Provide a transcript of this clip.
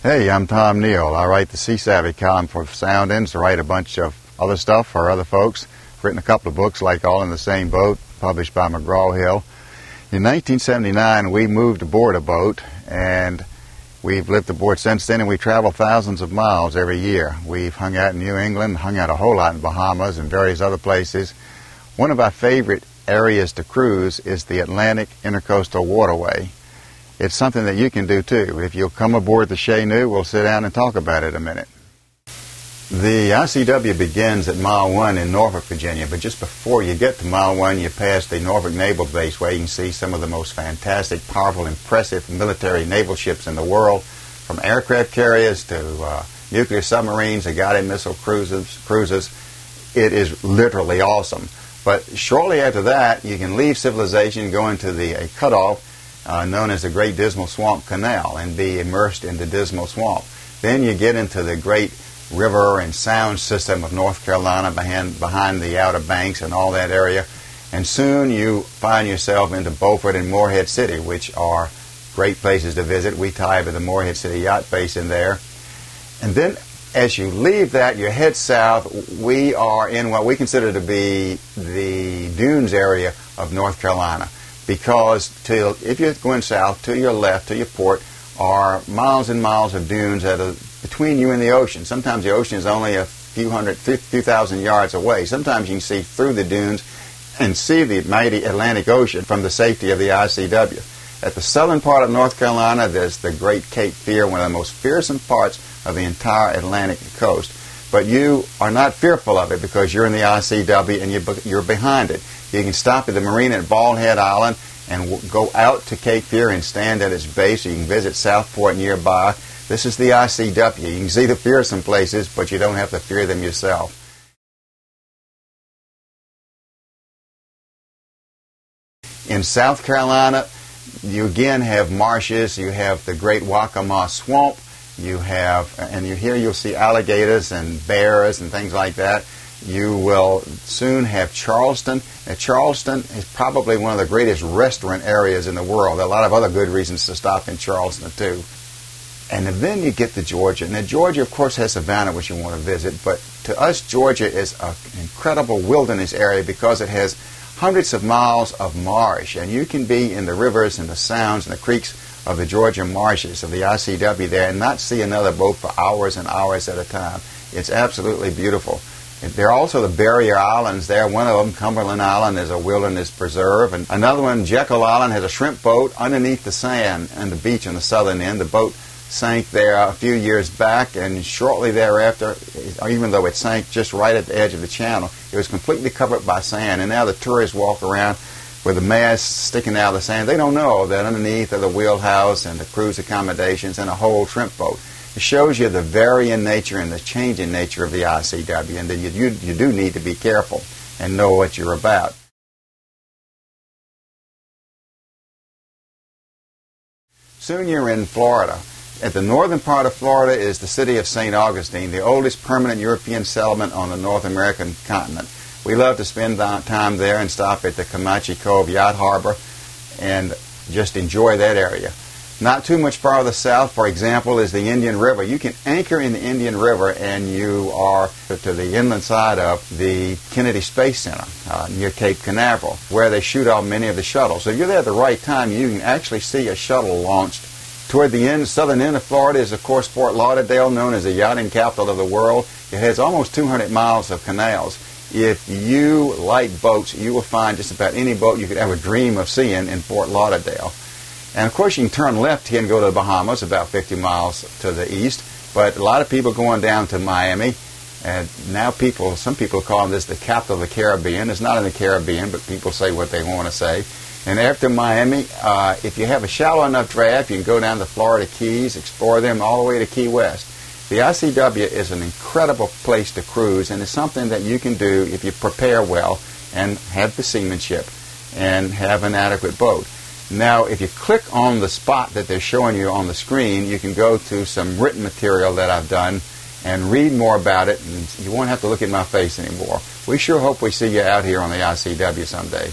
Hey, I'm Tom Neale. I write the Sea Savvy column for Soundings. I write a bunch of other stuff for other folks. I've written a couple of books like All in the Same Boat, published by McGraw-Hill. In 1979, we moved aboard a boat, and we've lived aboard since then, and we travel thousands of miles every year. We've hung out in New England, hung out a whole lot in Bahamas and various other places. One of our favorite areas to cruise is the Atlantic Intracoastal Waterway. It's something that you can do too. If you'll come aboard the Chenoo, we'll sit down and talk about it a minute. The ICW begins at Mile 1 in Norfolk, Virginia, but just before you get to Mile 1, you pass the Norfolk Naval Base, where you can see some of the most fantastic, powerful, impressive military naval ships in the world, from aircraft carriers to nuclear submarines and guided missile cruisers. It is literally awesome. But shortly after that, you can leave civilization and go into a cutoff known as the Great Dismal Swamp Canal and be immersed in the Dismal Swamp. Then you get into the great river and sound system of North Carolina behind the Outer Banks and all that area. And soon you find yourself into Beaufort and Morehead City, which are great places to visit. We tie with the Morehead City Yacht Base in there. And then as you leave that, you head south. We are in what we consider to be the dunes area of North Carolina, because if you're going south, to your left, to your port, are miles and miles of dunes that are between you and the ocean. Sometimes the ocean is only a few thousand yards away. Sometimes you can see through the dunes and see the mighty Atlantic Ocean from the safety of the ICW. At the southern part of North Carolina, there's the Great Cape Fear, one of the most fearsome parts of the entire Atlantic coast. But you are not fearful of it because you're in the ICW and you're behind it. You can stop at the marina at Bald Head Island and go out to Cape Fear and stand at its base. You can visit Southport nearby. This is the ICW. You can see the fearsome places, but you don't have to fear them yourself. In South Carolina, you again have marshes. You have the Great Waccamaw Swamp. You have, and here you'll see alligators and bears and things like that. You will soon have Charleston. Now, Charleston is probably one of the greatest restaurant areas in the world. There are a lot of other good reasons to stop in Charleston, too. And then you get to Georgia. Now, Georgia, of course, has Savannah, which you want to visit. But to us, Georgia is an incredible wilderness area because it has hundreds of miles of marsh. And you can be in the rivers and the sounds and the creeks of the Georgia marshes of the ICW there and not see another boat for hours and hours at a time. It's absolutely beautiful. There are also the barrier islands there. One of them, Cumberland Island, is a wilderness preserve. And another one, Jekyll Island, has a shrimp boat underneath the sand and the beach on the southern end. The boat sank there a few years back, and shortly thereafter, even though it sank just right at the edge of the channel, it was completely covered by sand. And now the tourists walk around with the masts sticking out of the sand. They don't know that underneath are the wheelhouse and the cruise accommodations and a whole shrimp boat. It shows you the varying nature and the changing nature of the ICW, and that you do need to be careful and know what you're about. Soon you're in Florida. At the northern part of Florida is the city of St. Augustine, the oldest permanent European settlement on the North American continent. We love to spend time there and stop at the Comanche Cove Yacht Harbor and just enjoy that area. Not too much farther south, for example, is the Indian River. You can anchor in the Indian River and you are to the inland side of the Kennedy Space Center near Cape Canaveral, where they shoot off many of the shuttles. So if you're there at the right time, you can actually see a shuttle launched. Toward the southern end of Florida is, of course, Fort Lauderdale, known as the yachting capital of the world. It has almost 200 miles of canals. If you like boats, you will find just about any boat you could ever dream of seeing in Fort Lauderdale. And of course, you can turn left here and go to the Bahamas, about 50 miles to the east. But a lot of people going down to Miami. And now some people call this the capital of the Caribbean. It's not in the Caribbean, but people say what they want to say. And after Miami, if you have a shallow enough draft, you can go down to Florida Keys, explore them all the way to Key West. The ICW is an incredible place to cruise, and it's something that you can do if you prepare well and have the seamanship and have an adequate boat. Now, if you click on the spot that they're showing you on the screen, you can go to some written material that I've done and read more about it, and you won't have to look at my face anymore. We sure hope we see you out here on the ICW someday.